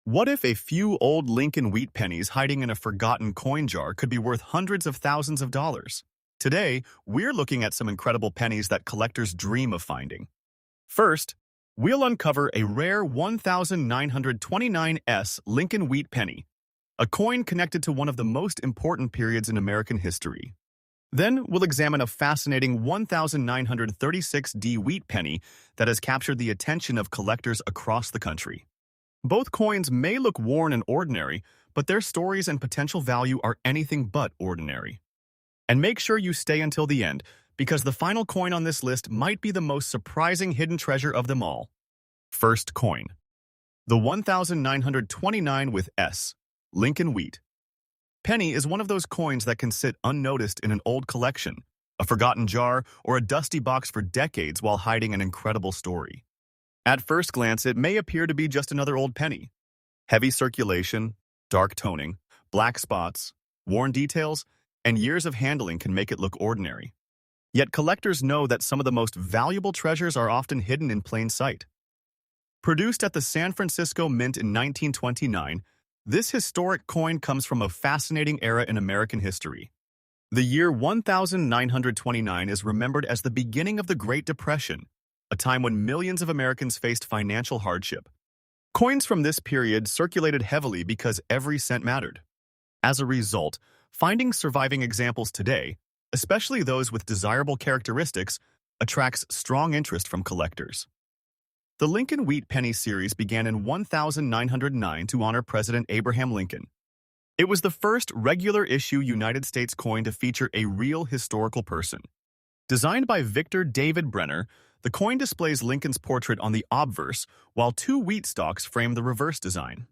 What if a few old Lincoln wheat pennies hiding in a forgotten coin jar could be worth hundreds of thousands of dollars? Today, we're looking at some incredible pennies that collectors dream of finding. First, we'll uncover a rare 1929S Lincoln wheat penny, a coin connected to one of the most important periods in American history. Then, we'll examine a fascinating 1936D wheat penny that has captured the attention of collectors across the country. Both coins may look worn and ordinary, but their stories and potential value are anything but ordinary. And make sure you stay until the end, because the final coin on this list might be the most surprising hidden treasure of them all. First coin. The 1929 with S. Lincoln Wheat. Penny is one of those coins that can sit unnoticed in an old collection, a forgotten jar, or a dusty box for decades while hiding an incredible story. At first glance, it may appear to be just another old penny. Heavy circulation, dark toning, black spots, worn details, and years of handling can make it look ordinary. Yet collectors know that some of the most valuable treasures are often hidden in plain sight. Produced at the San Francisco Mint in 1929, this historic coin comes from a fascinating era in American history. The year 1929 is remembered as the beginning of the Great Depression, a time when millions of Americans faced financial hardship. Coins from this period circulated heavily because every cent mattered. As a result, finding surviving examples today, especially those with desirable characteristics, attracts strong interest from collectors. The Lincoln Wheat Penny series began in 1909 to honor President Abraham Lincoln. It was the first regular-issue United States coin to feature a real historical person. Designed by Victor David Brenner, the coin displays Lincoln's portrait on the obverse, while two wheat stalks frame the reverse design.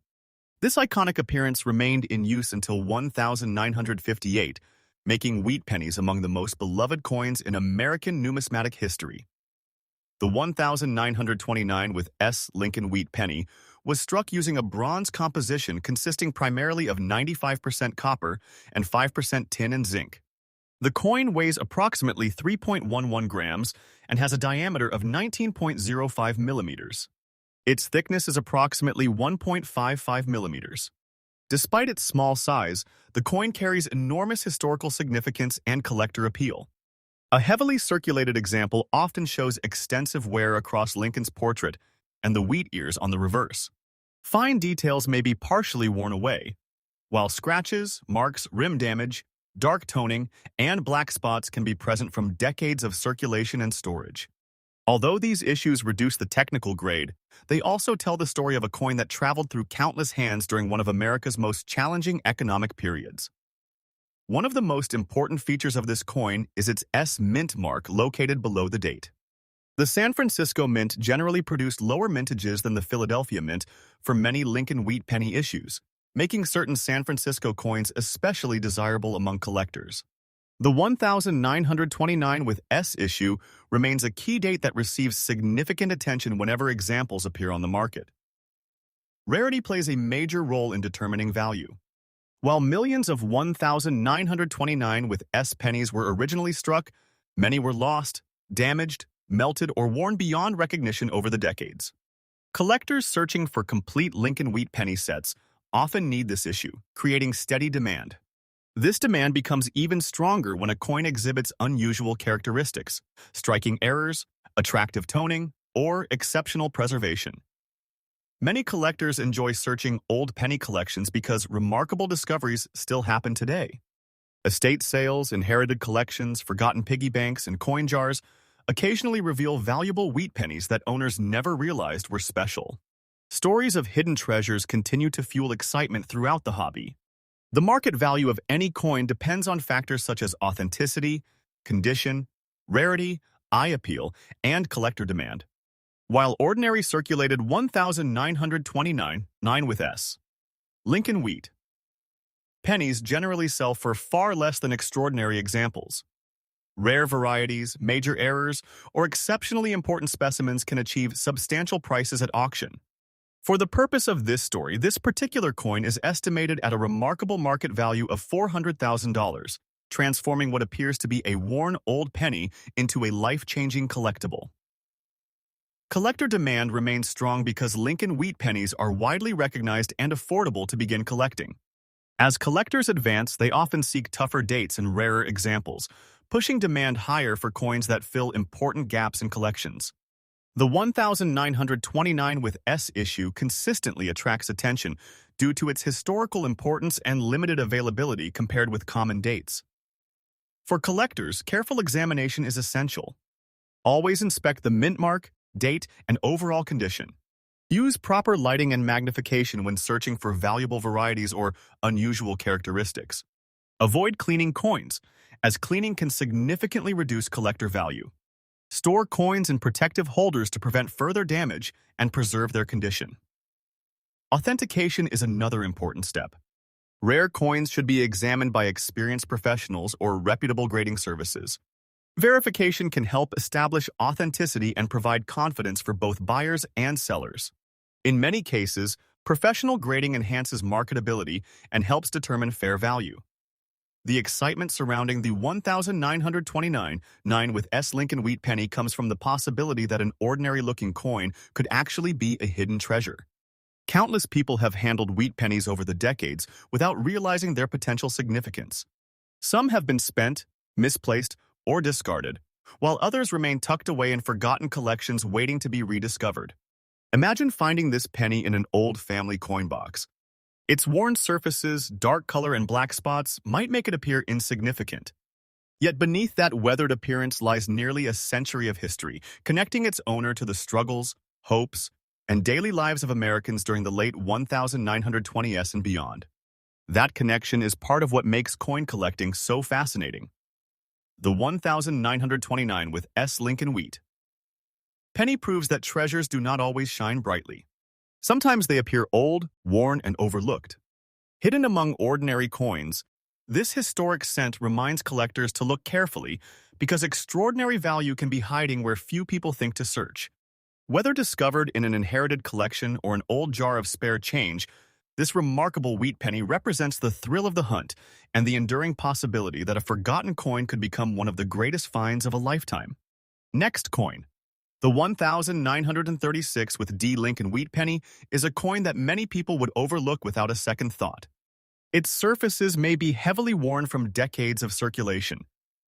This iconic appearance remained in use until 1958, making wheat pennies among the most beloved coins in American numismatic history. The 1929 with S. Lincoln Wheat Penny was struck using a bronze composition consisting primarily of 95% copper and 5% tin and zinc. The coin weighs approximately 3.11 grams and has a diameter of 19.05 millimeters. Its thickness is approximately 1.55 millimeters. Despite its small size, the coin carries enormous historical significance and collector appeal. A heavily circulated example often shows extensive wear across Lincoln's portrait and the wheat ears on the reverse. Fine details may be partially worn away, while scratches, marks, rim damage, dark toning, and black spots can be present from decades of circulation and storage. Although these issues reduce the technical grade, they also tell the story of a coin that traveled through countless hands during one of America's most challenging economic periods. One of the most important features of this coin is its S Mint mark located below the date. The San Francisco Mint generally produced lower mintages than the Philadelphia Mint for many Lincoln Wheat Penny issues, making certain San Francisco coins especially desirable among collectors. The 1929 with S issue remains a key date that receives significant attention whenever examples appear on the market. Rarity plays a major role in determining value. While millions of 1929 with S pennies were originally struck, many were lost, damaged, melted, or worn beyond recognition over the decades. Collectors searching for complete Lincoln Wheat Penny sets often need this issue, creating steady demand. This demand becomes even stronger when a coin exhibits unusual characteristics, striking errors, attractive toning, or exceptional preservation. Many collectors enjoy searching old penny collections because remarkable discoveries still happen today. Estate sales, inherited collections, forgotten piggy banks, and coin jars occasionally reveal valuable wheat pennies that owners never realized were special. Stories of hidden treasures continue to fuel excitement throughout the hobby. The market value of any coin depends on factors such as authenticity, condition, rarity, eye appeal, and collector demand. While ordinary circulated 1929 9 with S. Lincoln Wheat pennies generally sell for far less than extraordinary examples. Rare varieties, major errors, or exceptionally important specimens can achieve substantial prices at auction. For the purpose of this story, this particular coin is estimated at a remarkable market value of $400,000, transforming what appears to be a worn old penny into a life-changing collectible. Collector demand remains strong because Lincoln Wheat Pennies are widely recognized and affordable to begin collecting. As collectors advance, they often seek tougher dates and rarer examples, pushing demand higher for coins that fill important gaps in collections. The 1929 with S issue consistently attracts attention due to its historical importance and limited availability compared with common dates. For collectors, careful examination is essential. Always inspect the mint mark, date, and overall condition. Use proper lighting and magnification when searching for valuable varieties or unusual characteristics. Avoid cleaning coins, as cleaning can significantly reduce collector value. Store coins in protective holders to prevent further damage and preserve their condition. Authentication is another important step. Rare coins should be examined by experienced professionals or reputable grading services. Verification can help establish authenticity and provide confidence for both buyers and sellers. In many cases, professional grading enhances marketability and helps determine fair value. The excitement surrounding the 1929 9 with S Lincoln Wheat Penny comes from the possibility that an ordinary-looking coin could actually be a hidden treasure. Countless people have handled wheat pennies over the decades without realizing their potential significance. Some have been spent, misplaced, or discarded, while others remain tucked away in forgotten collections waiting to be rediscovered. Imagine finding this penny in an old family coin box. Its worn surfaces, dark color, and black spots might make it appear insignificant. Yet beneath that weathered appearance lies nearly a century of history, connecting its owner to the struggles, hopes, and daily lives of Americans during the late 1920s and beyond. That connection is part of what makes coin collecting so fascinating. The 1929 with S Lincoln Wheat Penny proves that treasures do not always shine brightly. Sometimes they appear old, worn, and overlooked. Hidden among ordinary coins, this historic scent reminds collectors to look carefully because extraordinary value can be hiding where few people think to search. Whether discovered in an inherited collection or an old jar of spare change, this remarkable wheat penny represents the thrill of the hunt and the enduring possibility that a forgotten coin could become one of the greatest finds of a lifetime. Next coin. The 1936 with D Lincoln Wheat Penny is a coin that many people would overlook without a second thought. Its surfaces may be heavily worn from decades of circulation.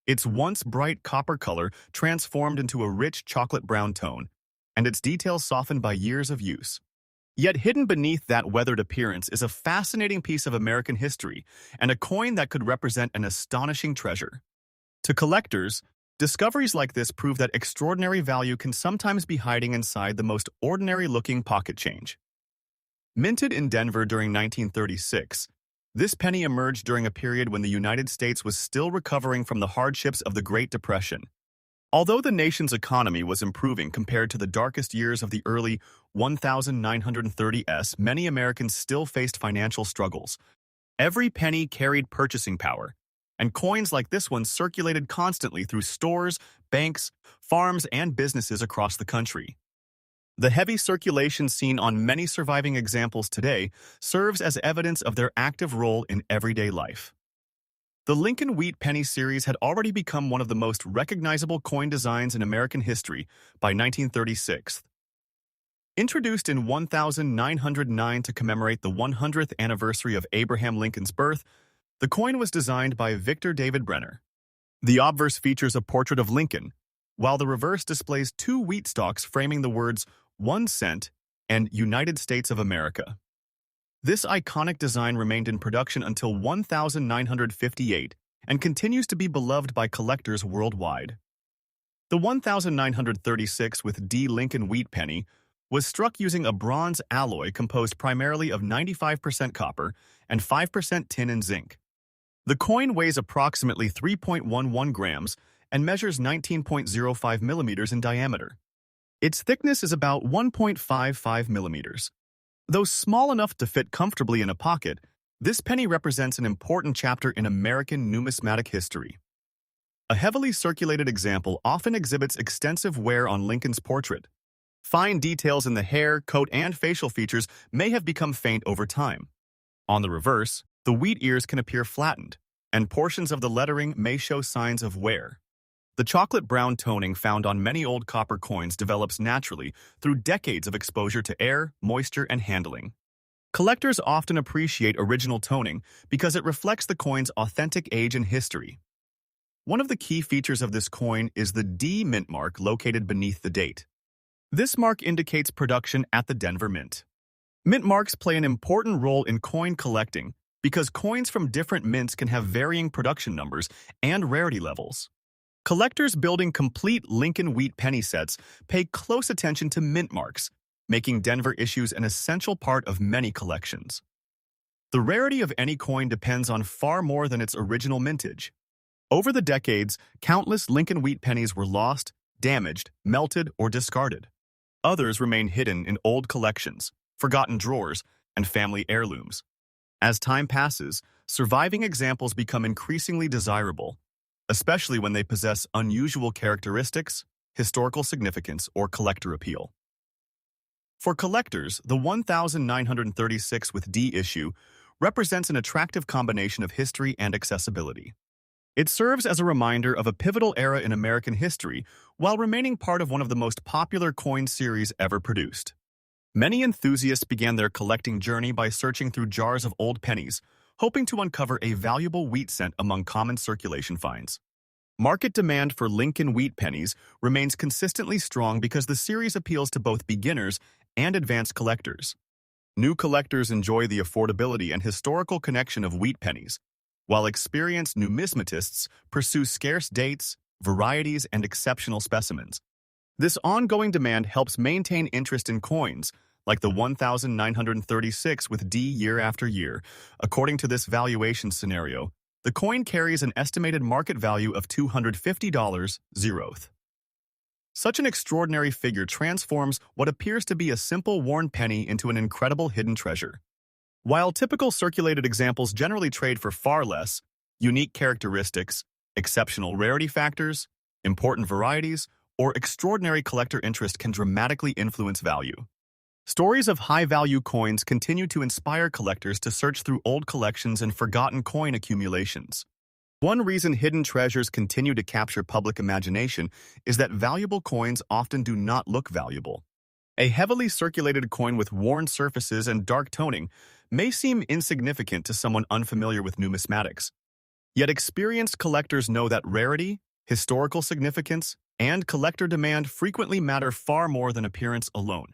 Its once bright copper color transformed into a rich chocolate brown tone, and its details softened by years of use. Yet hidden beneath that weathered appearance is a fascinating piece of American history and a coin that could represent an astonishing treasure. To collectors, discoveries like this prove that extraordinary value can sometimes be hiding inside the most ordinary-looking pocket change. Minted in Denver during 1936, this penny emerged during a period when the United States was still recovering from the hardships of the Great Depression. Although the nation's economy was improving compared to the darkest years of the early 1930s, many Americans still faced financial struggles. Every penny carried purchasing power, and coins like this one circulated constantly through stores, banks, farms, and businesses across the country. The heavy circulation seen on many surviving examples today serves as evidence of their active role in everyday life. The Lincoln Wheat Penny series had already become one of the most recognizable coin designs in American history by 1936. Introduced in 1909 to commemorate the 100th anniversary of Abraham Lincoln's birth, the coin was designed by Victor David Brenner. The obverse features a portrait of Lincoln, while the reverse displays two wheat stalks framing the words 1 cent and United States of America. This iconic design remained in production until 1958 and continues to be beloved by collectors worldwide. The 1936 with D Lincoln Wheat Penny was struck using a bronze alloy composed primarily of 95% copper and 5% tin and zinc. The coin weighs approximately 3.11 grams and measures 19.05 millimeters in diameter. Its thickness is about 1.55 millimeters. Though small enough to fit comfortably in a pocket, this penny represents an important chapter in American numismatic history. A heavily circulated example often exhibits extensive wear on Lincoln's portrait. Fine details in the hair, coat, and facial features may have become faint over time. On the reverse, the wheat ears can appear flattened, and portions of the lettering may show signs of wear. The chocolate brown toning found on many old copper coins develops naturally through decades of exposure to air, moisture, and handling. Collectors often appreciate original toning because it reflects the coin's authentic age and history. One of the key features of this coin is the D mint mark located beneath the date. This mark indicates production at the Denver Mint. Mint marks play an important role in coin collecting because coins from different mints can have varying production numbers and rarity levels. Collectors building complete Lincoln Wheat Penny sets pay close attention to mint marks, making Denver issues an essential part of many collections. The rarity of any coin depends on far more than its original mintage. Over the decades, countless Lincoln Wheat Pennies were lost, damaged, melted, or discarded. Others remain hidden in old collections, forgotten drawers, and family heirlooms. As time passes, surviving examples become increasingly desirable, especially when they possess unusual characteristics, historical significance, or collector appeal. For collectors, the 1936 with D issue represents an attractive combination of history and accessibility. It serves as a reminder of a pivotal era in American history while remaining part of one of the most popular coin series ever produced. Many enthusiasts began their collecting journey by searching through jars of old pennies, hoping to uncover a valuable wheat cent among common circulation finds. Market demand for Lincoln Wheat Pennies remains consistently strong because the series appeals to both beginners and advanced collectors. New collectors enjoy the affordability and historical connection of wheat pennies, while experienced numismatists pursue scarce dates, varieties, and exceptional specimens. This ongoing demand helps maintain interest in coins, like the 1936 with D year after year. According to this valuation scenario, the coin carries an estimated market value of $250 zeroth. Such an extraordinary figure transforms what appears to be a simple worn penny into an incredible hidden treasure. While typical circulated examples generally trade for far less, unique characteristics, exceptional rarity factors, important varieties, or extraordinary collector interest can dramatically influence value. Stories of high-value coins continue to inspire collectors to search through old collections and forgotten coin accumulations. One reason hidden treasures continue to capture public imagination is that valuable coins often do not look valuable. A heavily circulated coin with worn surfaces and dark toning may seem insignificant to someone unfamiliar with numismatics. Yet experienced collectors know that rarity, historical significance, and collector demand frequently matter far more than appearance alone.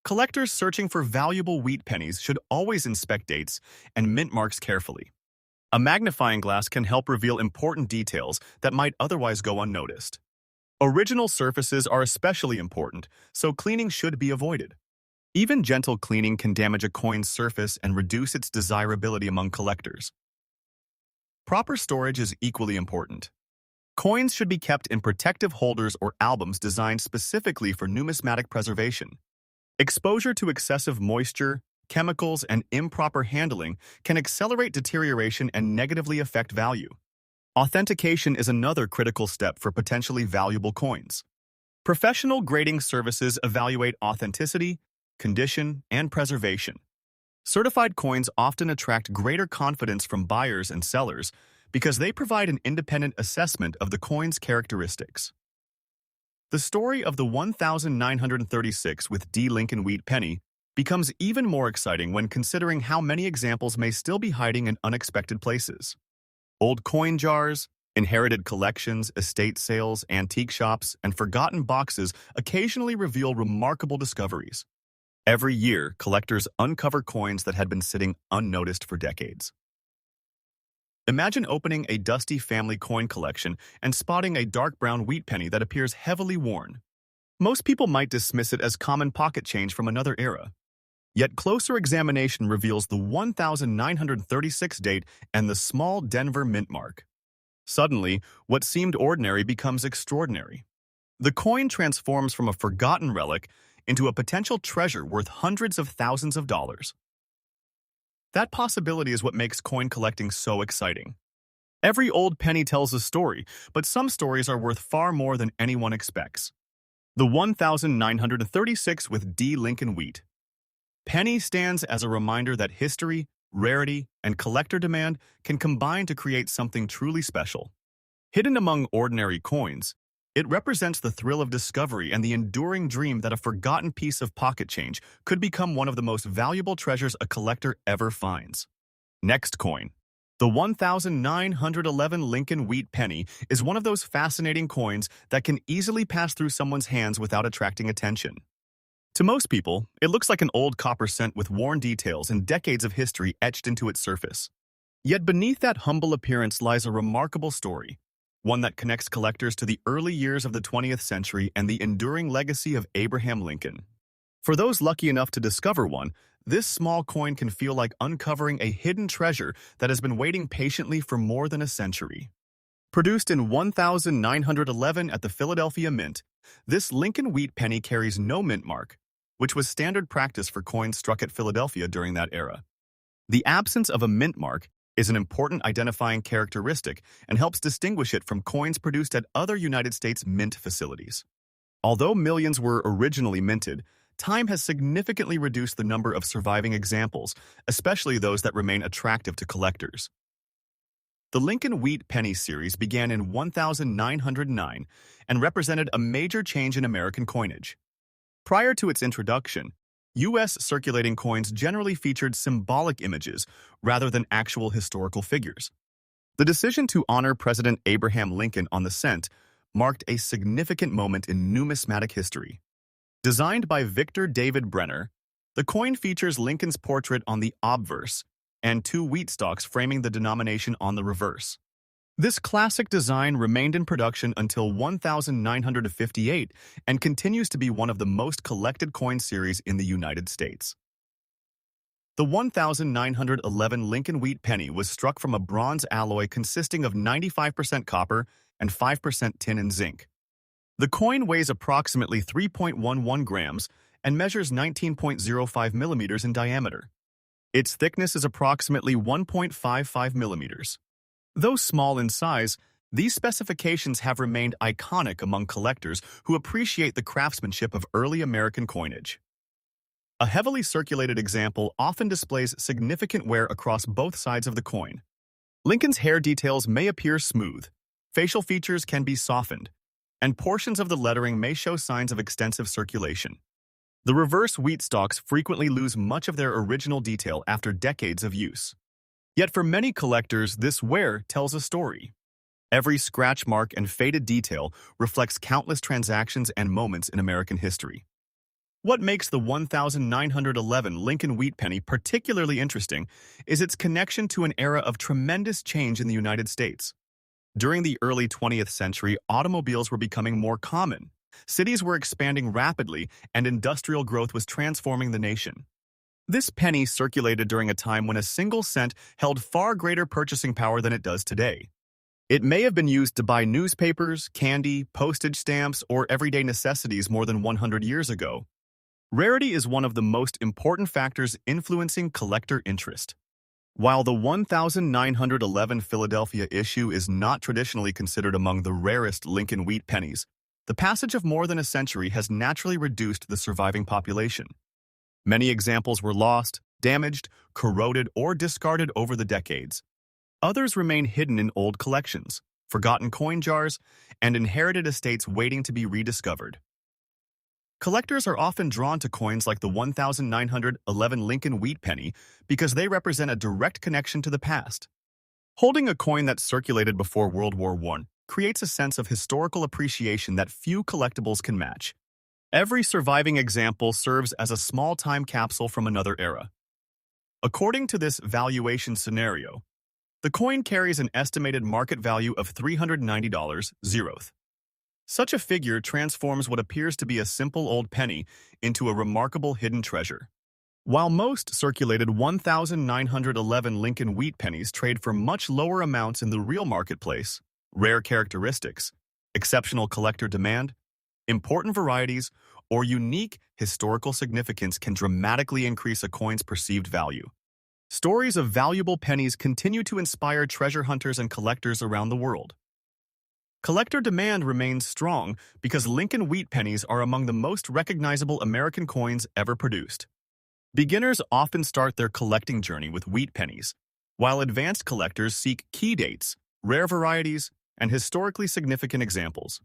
Collectors searching for valuable wheat pennies should always inspect dates and mint marks carefully. A magnifying glass can help reveal important details that might otherwise go unnoticed. Original surfaces are especially important, so cleaning should be avoided. Even gentle cleaning can damage a coin's surface and reduce its desirability among collectors. Proper storage is equally important. Coins should be kept in protective holders or albums designed specifically for numismatic preservation. Exposure to excessive moisture, chemicals, and improper handling can accelerate deterioration and negatively affect value. Authentication is another critical step for potentially valuable coins. Professional grading services evaluate authenticity, condition, and preservation. Certified coins often attract greater confidence from buyers and sellers because they provide an independent assessment of the coin's characteristics. The story of the 1936 with D Lincoln Wheat Penny becomes even more exciting when considering how many examples may still be hiding in unexpected places. Old coin jars, inherited collections, estate sales, antique shops, and forgotten boxes occasionally reveal remarkable discoveries. Every year, collectors uncover coins that had been sitting unnoticed for decades. Imagine opening a dusty family coin collection and spotting a dark brown wheat penny that appears heavily worn. Most people might dismiss it as common pocket change from another era. Yet closer examination reveals the 1936 date and the small Denver mint mark. Suddenly, what seemed ordinary becomes extraordinary. The coin transforms from a forgotten relic into a potential treasure worth hundreds of thousands of dollars. That possibility is what makes coin collecting so exciting. Every old penny tells a story, but some stories are worth far more than anyone expects. The 1936 with D Lincoln Wheat Penny stands as a reminder that history, rarity, and collector demand can combine to create something truly special. Hidden among ordinary coins, it represents the thrill of discovery and the enduring dream that a forgotten piece of pocket change could become one of the most valuable treasures a collector ever finds. Next coin. The 1911 Lincoln Wheat Penny is one of those fascinating coins that can easily pass through someone's hands without attracting attention. To most people, it looks like an old copper cent with worn details and decades of history etched into its surface. Yet beneath that humble appearance lies a remarkable story, one that connects collectors to the early years of the 20th century and the enduring legacy of Abraham Lincoln. For those lucky enough to discover one, this small coin can feel like uncovering a hidden treasure that has been waiting patiently for more than a century. Produced in 1911 at the Philadelphia Mint, this Lincoln Wheat Penny carries no mint mark, which was standard practice for coins struck at Philadelphia during that era. The absence of a mint mark is an important identifying characteristic and helps distinguish it from coins produced at other United States mint facilities. Although millions were originally minted, time has significantly reduced the number of surviving examples, especially those that remain attractive to collectors. The Lincoln Wheat Penny series began in 1909 and represented a major change in American coinage. Prior to its introduction, U.S. circulating coins generally featured symbolic images rather than actual historical figures. The decision to honor President Abraham Lincoln on the cent marked a significant moment in numismatic history. Designed by Victor David Brenner, the coin features Lincoln's portrait on the obverse and two wheat stalks framing the denomination on the reverse. This classic design remained in production until 1958 and continues to be one of the most collected coin series in the United States. The 1911 Lincoln Wheat Penny was struck from a bronze alloy consisting of 95% copper and 5% tin and zinc. The coin weighs approximately 3.11 grams and measures 19.05 millimeters in diameter. Its thickness is approximately 1.55 millimeters. Though small in size, these specifications have remained iconic among collectors who appreciate the craftsmanship of early American coinage. A heavily circulated example often displays significant wear across both sides of the coin. Lincoln's hair details may appear smooth, facial features can be softened, and portions of the lettering may show signs of extensive circulation. The reverse wheat stalks frequently lose much of their original detail after decades of use. Yet for many collectors, this wear tells a story. Every scratch mark and faded detail reflects countless transactions and moments in American history. What makes the 1911 Lincoln Wheat Penny particularly interesting is its connection to an era of tremendous change in the United States. During the early 20th century, automobiles were becoming more common. Cities were expanding rapidly, and industrial growth was transforming the nation. This penny circulated during a time when a single cent held far greater purchasing power than it does today. It may have been used to buy newspapers, candy, postage stamps, or everyday necessities more than 100 years ago. Rarity is one of the most important factors influencing collector interest. While the 1911 Philadelphia issue is not traditionally considered among the rarest Lincoln Wheat Pennies, the passage of more than a century has naturally reduced the surviving population. Many examples were lost, damaged, corroded, or discarded over the decades. Others remain hidden in old collections, forgotten coin jars, and inherited estates waiting to be rediscovered. Collectors are often drawn to coins like the 1911 Lincoln Wheat Penny because they represent a direct connection to the past. Holding a coin that circulated before World War I creates a sense of historical appreciation that few collectibles can match. Every surviving example serves as a small time capsule from another era. According to this valuation scenario, the coin carries an estimated market value of $390. Such a figure transforms what appears to be a simple old penny into a remarkable hidden treasure. While most circulated 1911 Lincoln Wheat Pennies trade for much lower amounts in the real marketplace, rare characteristics, exceptional collector demand, important varieties, or unique historical significance can dramatically increase a coin's perceived value. Stories of valuable pennies continue to inspire treasure hunters and collectors around the world. Collector demand remains strong because Lincoln Wheat Pennies are among the most recognizable American coins ever produced. Beginners often start their collecting journey with wheat pennies, while advanced collectors seek key dates, rare varieties, and historically significant examples.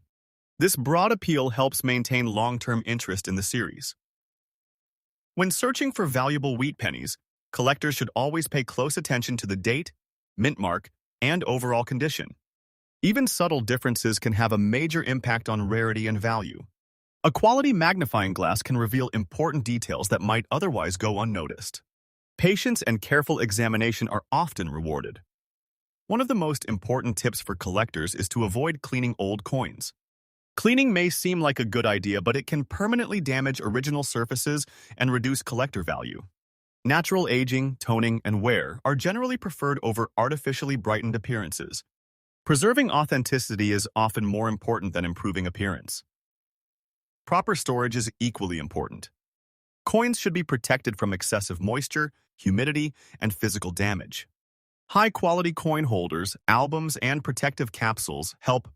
This broad appeal helps maintain long-term interest in the series. When searching for valuable wheat pennies, collectors should always pay close attention to the date, mint mark, and overall condition. Even subtle differences can have a major impact on rarity and value. A quality magnifying glass can reveal important details that might otherwise go unnoticed. Patience and careful examination are often rewarded. One of the most important tips for collectors is to avoid cleaning old coins. Cleaning may seem like a good idea, but it can permanently damage original surfaces and reduce collector value. Natural aging, toning, and wear are generally preferred over artificially brightened appearances. Preserving authenticity is often more important than improving appearance. Proper storage is equally important. Coins should be protected from excessive moisture, humidity, and physical damage. High-quality coin holders, albums, and protective capsules help